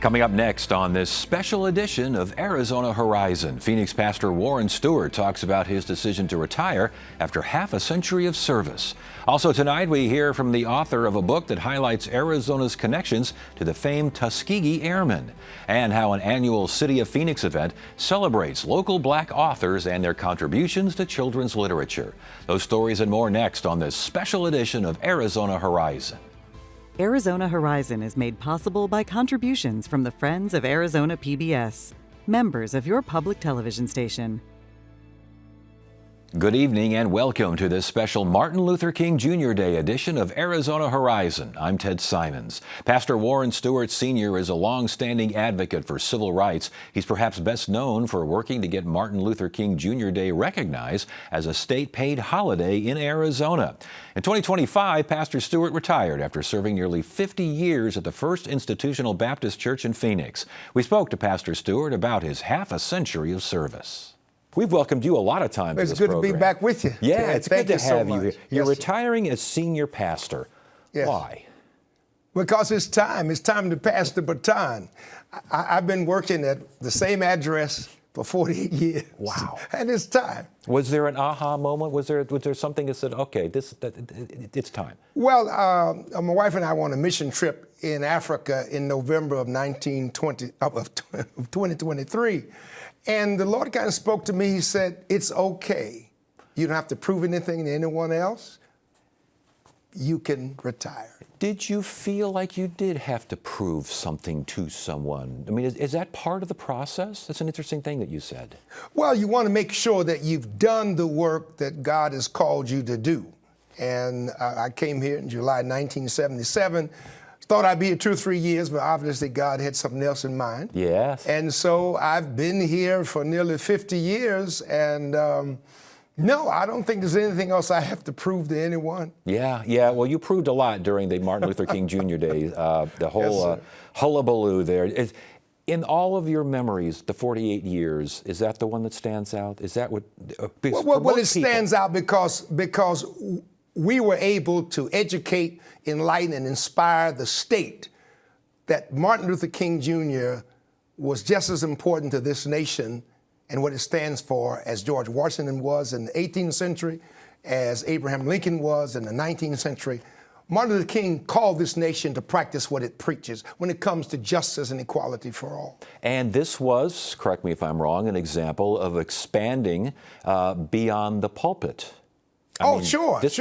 Coming up next on this special edition of Arizona Horizon, Phoenix pastor Warren Stewart talks about his decision to retire after half a century of service. Also tonight, we hear from the author of a book that highlights Arizona's connections to the famed Tuskegee Airmen, and how an annual City of Phoenix event celebrates local black authors and their contributions to children's literature. Those stories and more next on this special edition of Arizona Horizon. Arizona Horizon is made possible by contributions from the Friends of Arizona PBS, members of your public television station. Good evening and welcome to this special Martin Luther King Jr. Day edition of Arizona Horizon. I'm Ted Simons. Pastor Warren Stewart Sr. is a long-standing advocate for civil rights. He's perhaps best known for working to get Martin Luther King Jr. Day recognized as a state-paid holiday in Arizona. In 2025, Pastor Stewart retired after serving nearly 50 years at the First Institutional Baptist Church in Phoenix. We spoke to Pastor Stewart about his half a century of service. We've welcomed you a lot of times. It's to this good program. to be back with you. Yeah, it's good to have you here. You're Yes, retiring as senior pastor. Yes. Why? Because it's time. It's time to pass the baton. I've been working at the same address for 48 years. Wow. And it's time. Was there an aha moment? Was there something that said, okay, it's time? Well, my wife and I went on a mission trip in Africa in November of 2023. And the Lord kind of spoke to me. He said, it's okay. You don't have to prove anything to anyone else. You can retire. Did you feel like you did have to prove something to someone? I mean, is that part of the process? That's an interesting thing that you said. Well, you want to make sure that you've done the work that God has called you to do. And I came here in July 1977. Thought I'd be here 2 or 3 years, but obviously God had something else in mind. Yes. And so I've been here for nearly 50 years, and no, I don't think there's anything else I have to prove to anyone. Yeah. Well, you proved a lot during the Martin Luther King Jr. days. The whole hullabaloo there. In all of your memories, the 48 years, is that the one that stands out? Is that what? Well, it stands out because we were able to educate, enlighten, and inspire the state that Martin Luther King Jr. was just as important to this nation and what it stands for as George Washington was in the 18th century, as Abraham Lincoln was in the 19th century. Martin Luther King called this nation to practice what it preaches when it comes to justice and equality for all. And this was, correct me if I'm wrong, an example of expanding beyond the pulpit. I mean, sure. But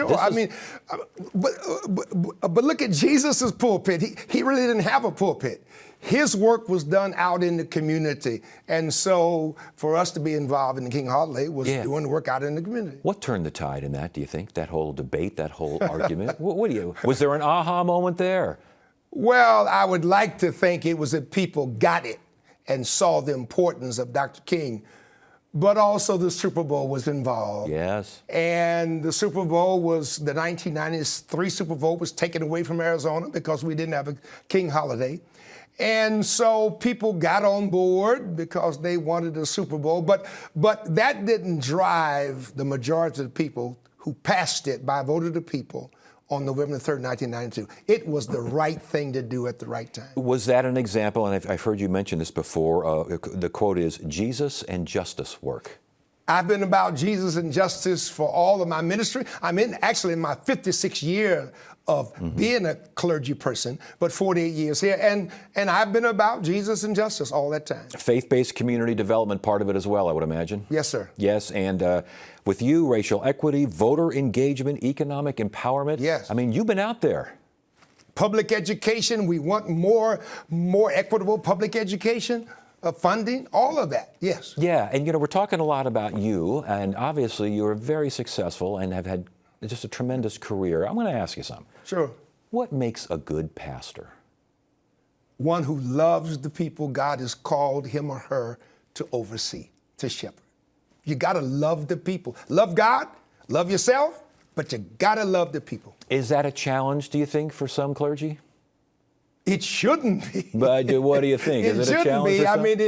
look at Jesus's pulpit. He really didn't have a pulpit. His work was done out in the community. And so for us to be involved in the King Holiday was doing the work out in the community. What turned the tide in that, do you think? That whole debate, that whole argument? Was there an aha moment there? Well, I would like to think it was that people got it and saw the importance of Dr. King. But also the Super Bowl was involved. Yes. And the Super Bowl was, the 1993 Super Bowl was taken away from Arizona because we didn't have a King holiday. And so people got on board because they wanted a Super Bowl. But that didn't drive the majority of the people who passed it by a vote of the people on November 3rd, 1992. It was the right thing to do at the right time. Was that an example, and I've heard you mention this before, the quote is, Jesus and justice work. I've been about Jesus and justice for all of my ministry. I'm actually in my 56th year of being a clergy person, but 48 years here. And I've been about Jesus and justice all that time. Faith-based community development, part of it as well, I would imagine. Yes, sir. Yes, and with you, racial equity, voter engagement, economic empowerment. Yes. I mean, you've been out there. Public education, we want more equitable public education. Funding, all of that, yes. Yeah, and we're talking a lot about you, and obviously you're very successful and have had just a tremendous career. I'm going to ask you something. Sure. What makes a good pastor? One who loves the people God has called him or her to oversee, to shepherd. You got to love the people. Love God, love yourself, but you got to love the people. Is that a challenge, do you think, for some clergy? It shouldn't be. But what do you think? Is it a challenge? It shouldn't be. I mean,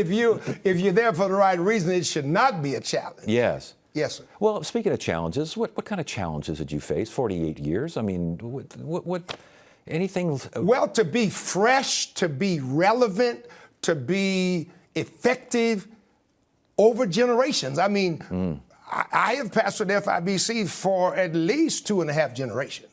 if you're there for the right reason, it should not be a challenge. Yes. Yes, sir. Well, speaking of challenges, what kind of challenges did you face? 48 years. I mean, what anything? Well, to be fresh, to be relevant, to be effective over generations. I mean, I have pastored FIBC for at least 2.5 generations.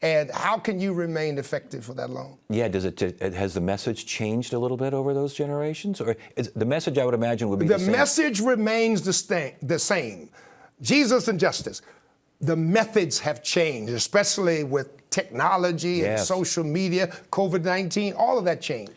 And how can you remain effective for that long? Yeah, has the message changed a little bit over those generations? Or is the message, I would imagine, would be the same? The message remains the same. Jesus and justice. The methods have changed, especially with technology and social media, COVID-19, all of that changed.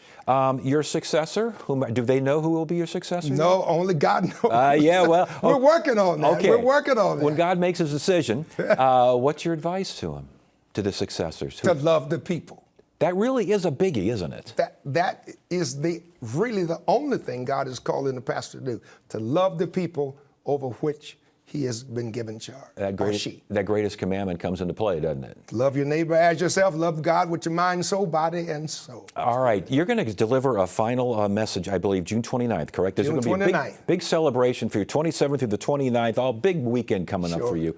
Your successor, do they know who will be your successor? No, only God knows. Yeah, well. We're working on that. Okay. We're working on that. When God makes his decision, what's your advice to him, to the successors? To love the people. That really is a biggie, isn't it? That is really the only thing God is calling the pastor to do, to love the people over which he has been given charge, That greatest commandment comes into play, doesn't it? Love your neighbor as yourself. Love God with your mind, soul, body, and soul. All right. You're going to deliver a final message, I believe, June 29th, correct? There's June going to be a 29th. big celebration for you, 27th through the 29th, all big weekend coming up for you.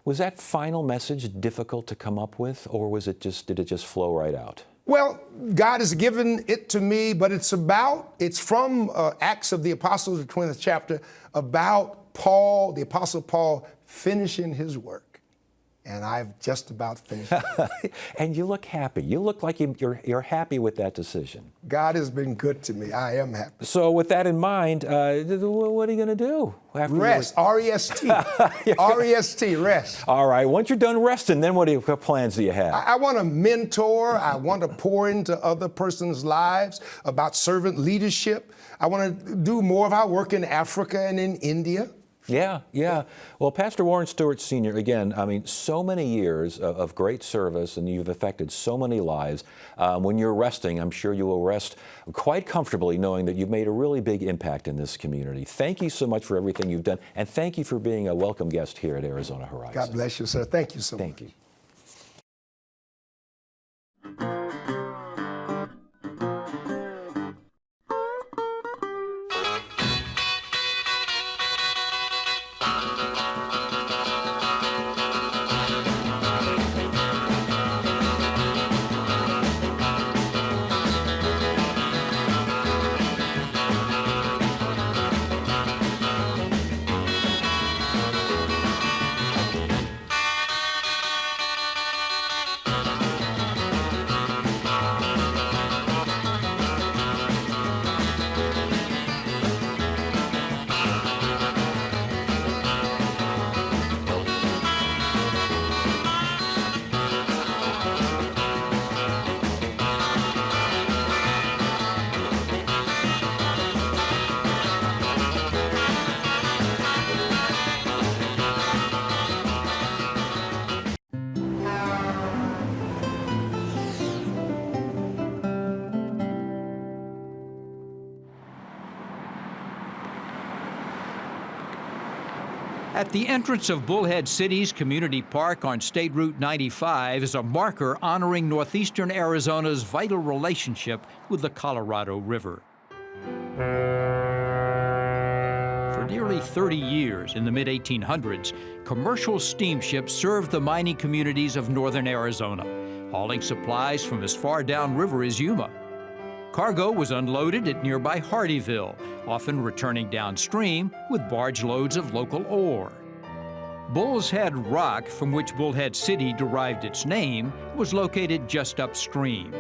Was that final message difficult to come up with, or did it just flow right out? Well, God has given it to me, but it's from Acts of the Apostles, the 20th chapter, about Paul, the Apostle Paul, finishing his work. And I've just about finished it. And you look happy. You look like you're happy with that decision. God has been good to me. I am happy. So with that in mind, what are you going to do? Rest. R-E-S-T. R-E-S-T, rest. All right. Once you're done resting, then what plans do you have? I want to mentor. I want to pour into other person's lives about servant leadership. I want to do more of our work in Africa and in India. Yeah. Well, Pastor Warren Stewart Sr., again, I mean, so many years of great service, and you've affected so many lives. When you're resting, I'm sure you will rest quite comfortably knowing that you've made a really big impact in this community. Thank you so much for everything you've done, and thank you for being a welcome guest here at Arizona Horizon. God bless you, sir. Thank you so much. Thank you. At the entrance of Bullhead City's Community Park on State Route 95 is a marker honoring northeastern Arizona's vital relationship with the Colorado River. For nearly 30 years, in the mid-1800s, commercial steamships served the mining communities of northern Arizona, hauling supplies from as far downriver as Yuma. Cargo was unloaded at nearby Hardyville, often returning downstream with barge loads of local ore. Bull's Head Rock, from which Bullhead City derived its name, was located just upstream.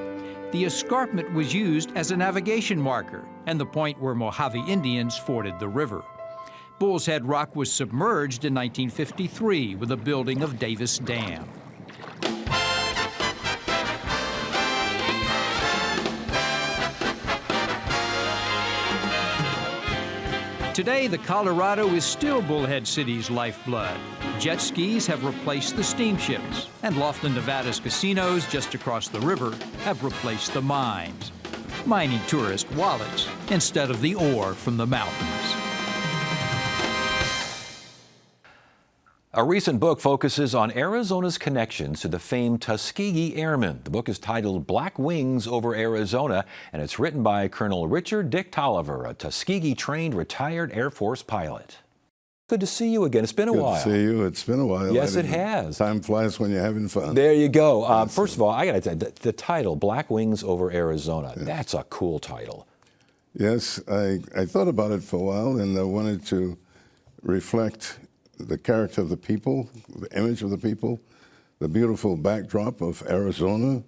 The escarpment was used as a navigation marker and the point where Mojave Indians forded the river. Bull's Head Rock was submerged in 1953 with the building of Davis Dam. Today, the Colorado is still Bullhead City's lifeblood. Jet skis have replaced the steamships, and Laughlin, Nevada's casinos just across the river have replaced the mines, mining tourist wallets instead of the ore from the mountains. A recent book focuses on Arizona's connections to the famed Tuskegee Airmen. The book is titled Black Wings Over Arizona, and it's written by Colonel Richard Dick Tolliver, a Tuskegee-trained retired Air Force pilot. Good to see you again. It's been a while. Good to see you. It's been a while. Yes, it has. Time flies when you're having fun. There you go. First of all, I got to tell you, the title, Black Wings Over Arizona, that's a cool title. Yes, I thought about it for a while, and I wanted to reflect the character of the people, the image of the people, the beautiful backdrop of Arizona,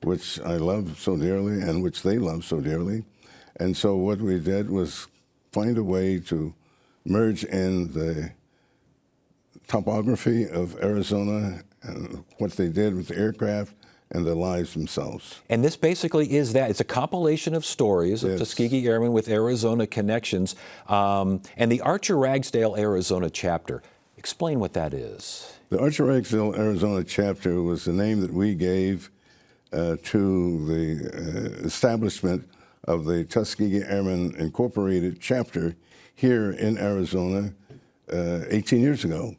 which I love so dearly and which they love so dearly. And so what we did was find a way to merge in the topography of Arizona and what they did with the aircraft and their lives themselves. And this basically is that. It's a compilation of stories of Yes. Tuskegee Airmen with Arizona connections. And the Archer Ragsdale, Arizona chapter. Explain what that is. The Archer Ragsdale, Arizona chapter was the name that we gave to the establishment of the Tuskegee Airmen Incorporated chapter here in Arizona 18 years ago.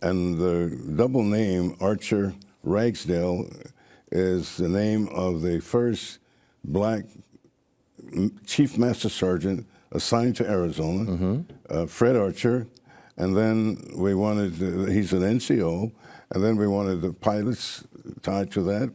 And the double name, Archer Ragsdale, is the name of the first black Chief Master Sergeant assigned to Arizona, Fred Archer. And then we wanted, he's an NCO, and then we wanted the pilots tied to that.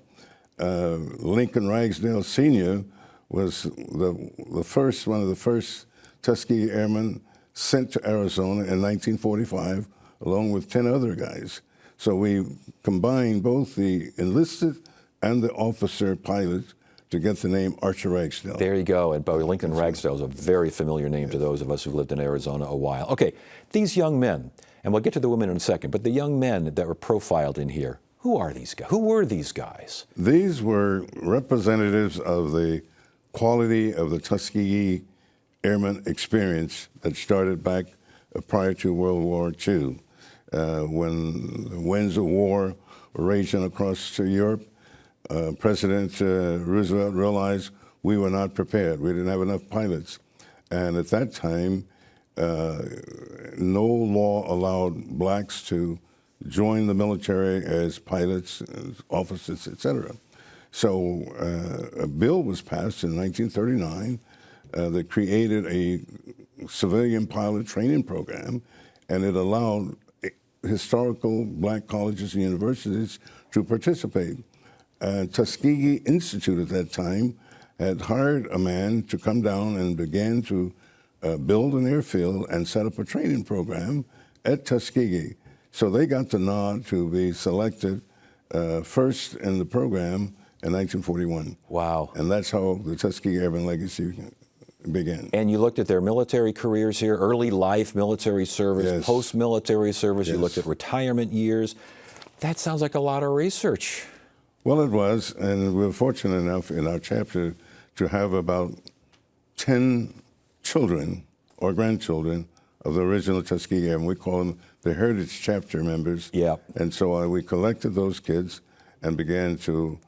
Lincoln Ragsdale Sr. was the first, one of the first Tuskegee Airmen sent to Arizona in 1945, along with 10 other guys. So we combined both the enlisted and the officer pilots to get the name Archer Ragsdale. There you go. And Bowie Lincoln Ragsdale is a very familiar name to those of us who lived in Arizona a while. Okay, these young men, and we'll get to the women in a second, but the young men that were profiled in here, who are these guys? Who were these guys? These were representatives of the quality of the Tuskegee Airmen experience that started back prior to World War II, when the winds of war were raging across to Europe. President Roosevelt realized we were not prepared. We didn't have enough pilots. And at that time, no law allowed blacks to join the military as pilots, as officers, etc. So a bill was passed in 1939 that created a civilian pilot training program, and it allowed historical black colleges and universities to participate. Tuskegee Institute at that time had hired a man to come down and began to build an airfield and set up a training program at Tuskegee. So they got the nod to be selected first in the program in 1941. Wow. And that's how the Tuskegee Airmen legacy began. And you looked at their military careers here, early life, military service, Yes. post-military service. You Yes. looked at retirement years. That sounds like a lot of research. Well, it was, and we were fortunate enough in our chapter to have about 10 children or grandchildren of the original Tuskegee Airmen. We call them the Heritage Chapter members. Yeah. And so we collected those kids and began to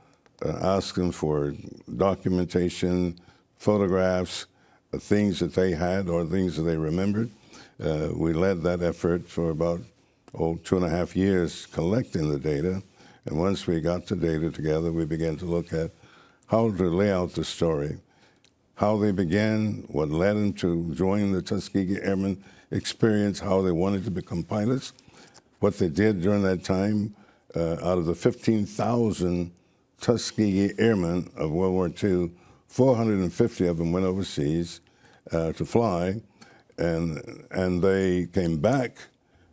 ask them for documentation, photographs, things that they had or things that they remembered. We led that effort for about 2.5 years collecting the data. And once we got the data together, we began to look at how to lay out the story, how they began, what led them to join the Tuskegee Airmen experience, how they wanted to become pilots, what they did during that time. Out of the 15,000 Tuskegee Airmen of World War II, 450 of them went overseas to fly, and they came back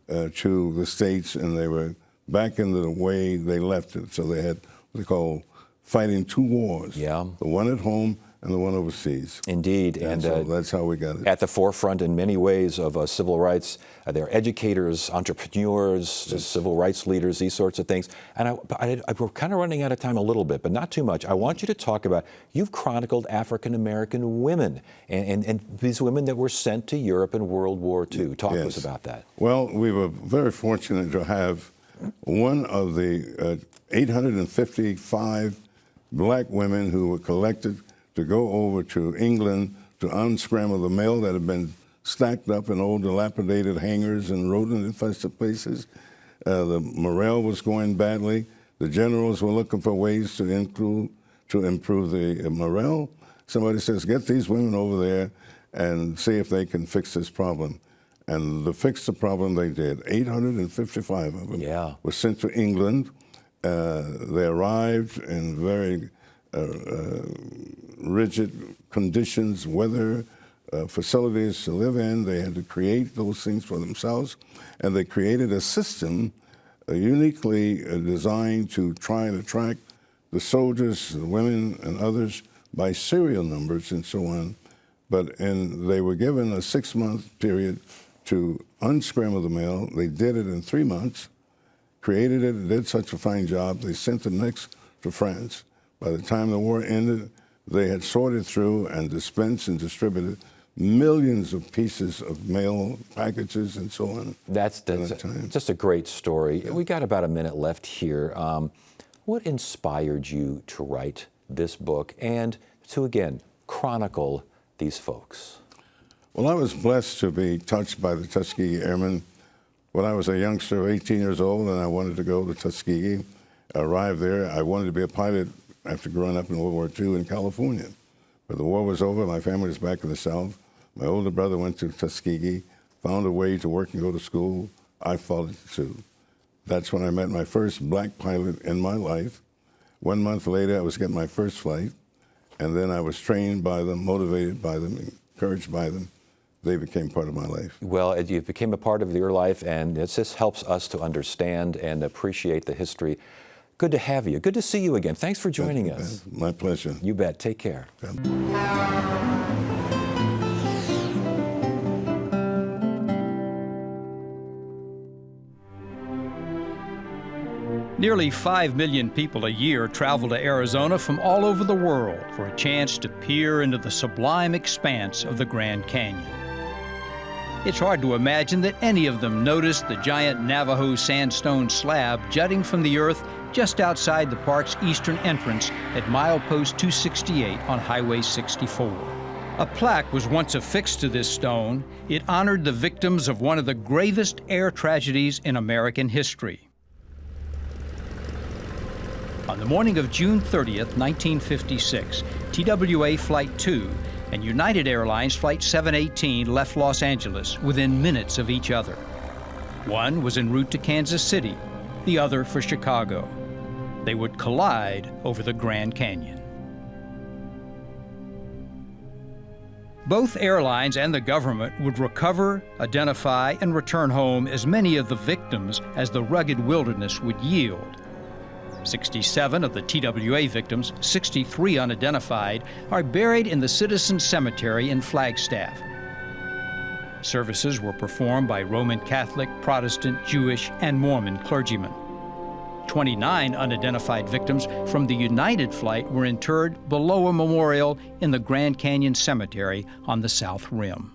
to the States, and they were back in the way they left it. So they had what they call fighting two wars. Yeah. The one at home and the one overseas. Indeed. And so that's how we got it. At the forefront in many ways of civil rights. They're educators, entrepreneurs, civil rights leaders, these sorts of things. And we're kind of running out of time a little bit, but not too much. I want you to talk about, you've chronicled African-American women and these women that were sent to Europe in World War II. Talk to us about that. Well, we were very fortunate to have one of the 855 black women who were collected to go over to England to unscramble the mail that had been stacked up in old dilapidated hangars and rodent-infested places. The morale was going badly. The generals were looking for ways to improve the morale. Somebody says, get these women over there and see if they can fix this problem. And to fix the problem, they did. 855 of them were sent to England. They arrived in very rigid conditions, weather, facilities to live in. They had to create those things for themselves. And they created a system uniquely designed to try and attract the soldiers, the women, and others by serial numbers and so on. But they were given a 6-month period to unscramble the mail. They did it in 3 months, created it, did such a fine job. They sent the next to France. By the time the war ended, they had sorted through and dispensed and distributed millions of pieces of mail packages and so on. That's just a great story. Yeah. We got about a minute left here. What inspired you to write this book and to, again, chronicle these folks? Well, I was blessed to be touched by the Tuskegee Airmen when I was a youngster, 18 years old, and I wanted to go to Tuskegee. I arrived there. I wanted to be a pilot after growing up in World War II in California. But the war was over. My family was back in the South. My older brother went to Tuskegee, found a way to work and go to school. I followed suit. That's when I met my first black pilot in my life. 1 month later, I was getting my first flight. And then I was trained by them, motivated by them, encouraged by them. They became part of my life. Well, you became a part of your life, and this just helps us to understand and appreciate the history. Good to have you. Good to see you again. Thanks for joining us. My pleasure. You bet. Take care. Nearly 5 million people a year travel to Arizona from all over the world for a chance to peer into the sublime expanse of the Grand Canyon. It's hard to imagine that any of them noticed the giant Navajo sandstone slab jutting from the earth just outside the park's eastern entrance at milepost 268 on Highway 64. A plaque was once affixed to this stone. It honored the victims of one of the gravest air tragedies in American history. On the morning of June 30th, 1956, TWA Flight 2 and United Airlines Flight 718 left Los Angeles within minutes of each other. One was en route to Kansas City, the other for Chicago. They would collide over the Grand Canyon. Both airlines and the government would recover, identify, and return home as many of the victims as the rugged wilderness would yield. 67 of the TWA victims, 63 unidentified, are buried in the Citizen Cemetery in Flagstaff. Services were performed by Roman Catholic, Protestant, Jewish, and Mormon clergymen. 29 unidentified victims from the United flight were interred below a memorial in the Grand Canyon Cemetery on the South Rim.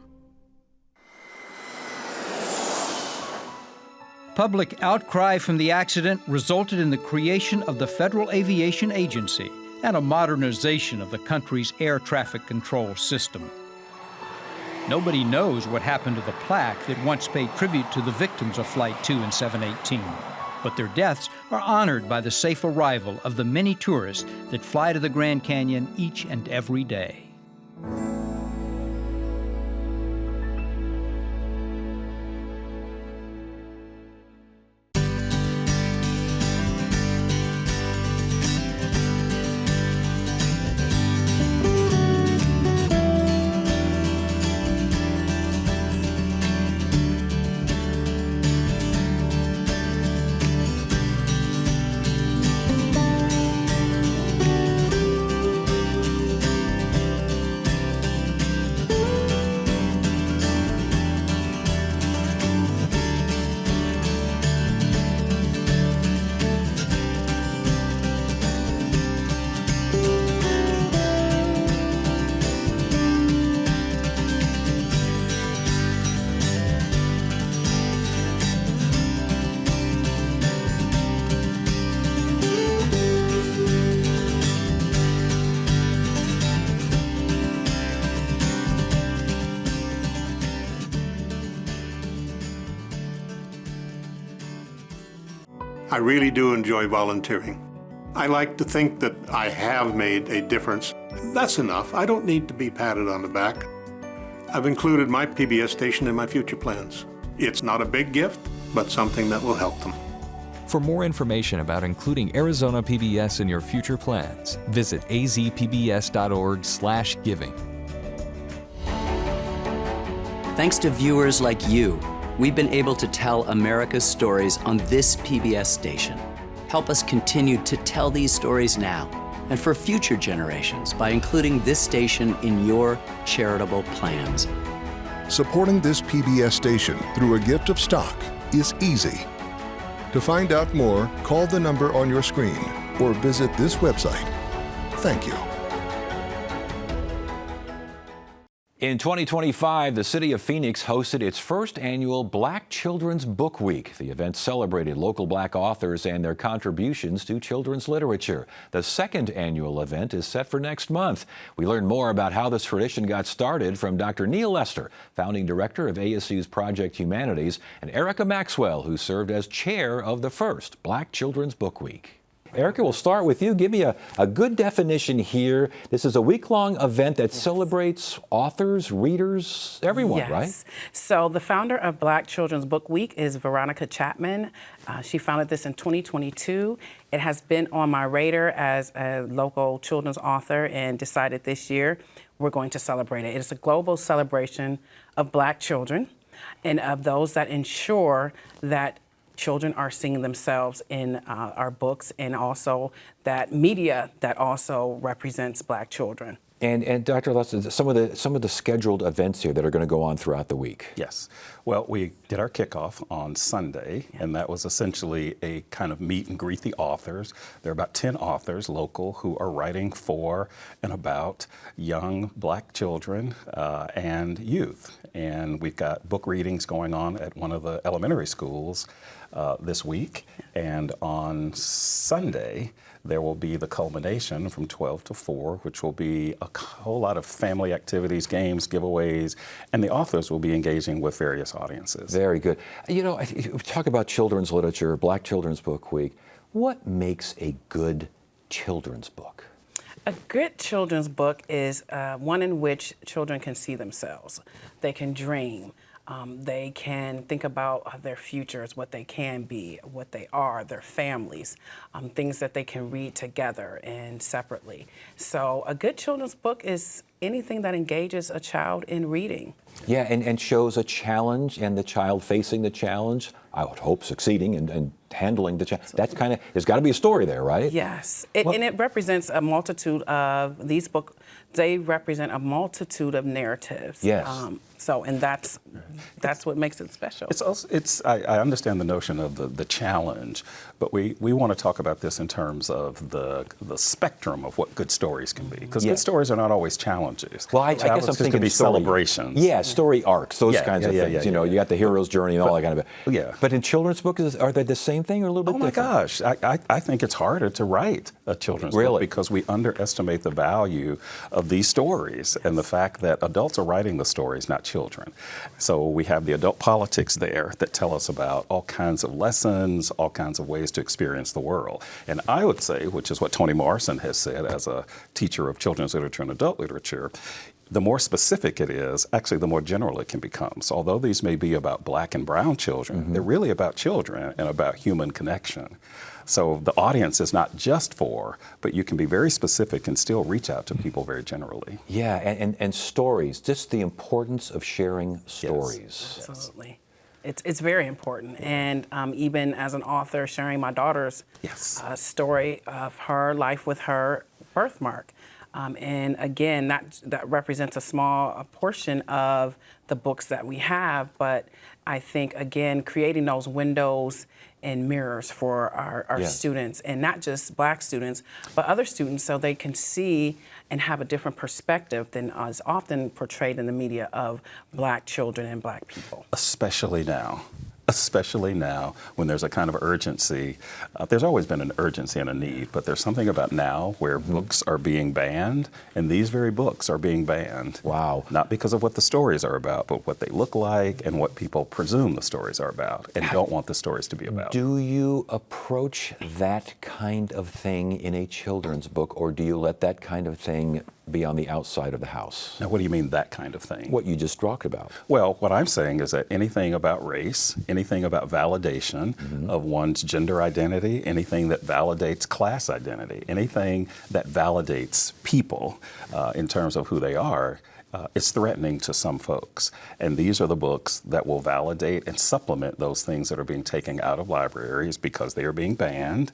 Public outcry from the accident resulted in the creation of the Federal Aviation Agency and a modernization of the country's air traffic control system. Nobody knows what happened to the plaque that once paid tribute to the victims of Flight 2 and 718, but their deaths are honored by the safe arrival of the many tourists that fly to the Grand Canyon each and every day. I really do enjoy volunteering. I like to think that I have made a difference. That's enough. I don't need to be patted on the back. I've included my PBS station in my future plans. It's not a big gift, but something that will help them. For more information about including Arizona PBS in your future plans, visit azpbs.org/giving. Thanks to viewers like you, we've been able to tell America's stories on this PBS station. Help us continue to tell these stories now and for future generations by including this station in your charitable plans. Supporting this PBS station through a gift of stock is easy. To find out more, call the number on your screen or visit this website. Thank you. In 2025, the city of Phoenix hosted its first annual Black Children's Book Week. The event celebrated local Black authors and their contributions to children's literature. The second annual event is set for next month. We learned more about how this tradition got started from Dr. Neil Lester, founding director of ASU's Project Humanities, and Erica Maxwell, who served as chair of the first Black Children's Book Week. Erica, we'll start with you. Give me a good definition here. This is a week-long event that celebrates authors, readers, everyone, right? So the founder of Black Children's Book Week is Veronica Chapman. She founded this in 2022. It has been on my radar as a local children's author and decided this year we're going to celebrate it. It's a global celebration of Black children and of those that ensure that children are seeing themselves in our books, and also that media that also represents Black children. And Dr. Lester, some of the scheduled events here that are going to go on throughout the week. Yes. Well, we did our kickoff on Sunday, and that was essentially a kind of meet and greet the authors. There are about 10 authors local who are writing for and about young Black children and youth. And we've got book readings going on at one of the elementary schools this week. And on Sunday, there will be the culmination from 12 to 4, which will be a whole lot of family activities, games, giveaways, and the authors will be engaging with various audiences. Very good. You know, talk about children's literature, Black Children's Book Week. What makes a good children's book? A good children's book is one in which children can see themselves. They can dream. They can think about their futures, what they can be, what they are, their families, things that they can read together and separately. So a good children's book is anything that engages a child in reading. Yeah, and shows a challenge and the child facing the challenge, I would hope succeeding and handling the challenge. That's kind of, there's got to be a story there, right? Yes, and it represents a multitude of, these books, they represent a multitude of narratives. Yes. And that's what makes it special. It's also, I understand the notion of the challenge, but we want to talk about this in terms of the spectrum of what good stories can be, because good stories are not always challenges. Well, I guess I'm thinking could be story, celebrations. Yeah, story arcs, those kinds of things. You know, you got the hero's journey and all that kind of. Yeah. But in children's books, are they the same thing or a little bit different? Oh my gosh, I think it's harder to write a children's book because we underestimate the value of these stories and the fact that adults are writing the stories, not children. So we have the adult politics there that tell us about all kinds of lessons, all kinds of ways to experience the world. And I would say, which is what Toni Morrison has said as a teacher of children's literature and adult literature, the more specific it is, actually the more general it can become. So although these may be about Black and brown children, they're really about children and about human connection. So the audience is not just for, but you can be very specific and still reach out to people very generally. Yeah, and stories, just the importance of sharing stories. Yes. Absolutely. It's very important. And even as an author, sharing my daughter's story of her life with her birthmark. And again, that represents a small portion of the books that we have, but I think, again, creating those windows and mirrors for our students, and not just Black students, but other students, so they can see and have a different perspective than is often portrayed in the media of Black children and Black people. Especially now when there's a kind of urgency. There's always been an urgency and a need, but there's something about now where books are being banned, and these very books are being banned. Wow. Not because of what the stories are about, but what they look like and what people presume the stories are about and don't want the stories to be about. Do you approach that kind of thing in a children's book, or do you let that kind of thing be on the outside of the house. Now, what do you mean, that kind of thing? What you just talked about. Well, what I'm saying is that anything about race, anything about validation of one's gender identity, anything that validates class identity, anything that validates people in terms of who they are, it's threatening to some folks. And these are the books that will validate and supplement those things that are being taken out of libraries because they are being banned,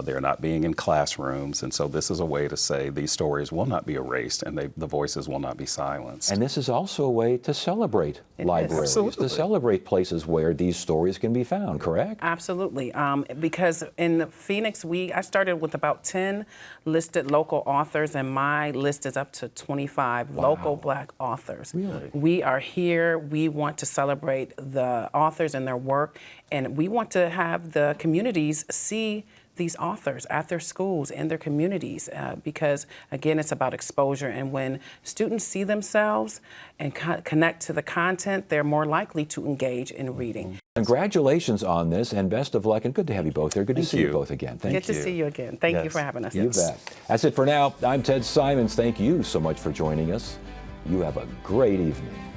they're not being in classrooms. And so this is a way to say these stories will not be erased and the voices will not be silenced. And this is also a way to celebrate libraries, to celebrate places where these stories can be found, correct? Absolutely. Because in Phoenix, I started with about 10 listed local authors, and my list is up to 25 local Black authors. Really? We are here. We want to celebrate the authors and their work, and we want to have the communities see these authors at their schools and their communities because, again, it's about exposure. And when students see themselves and connect to the content, they're more likely to engage in reading. Congratulations on this, and best of luck, and good to have you both here. Good to see you both again. Thank you. Good to see you again. Thank you for having us. You bet. That's it for now. I'm Ted Simons. Thank you so much for joining us. You have a great evening.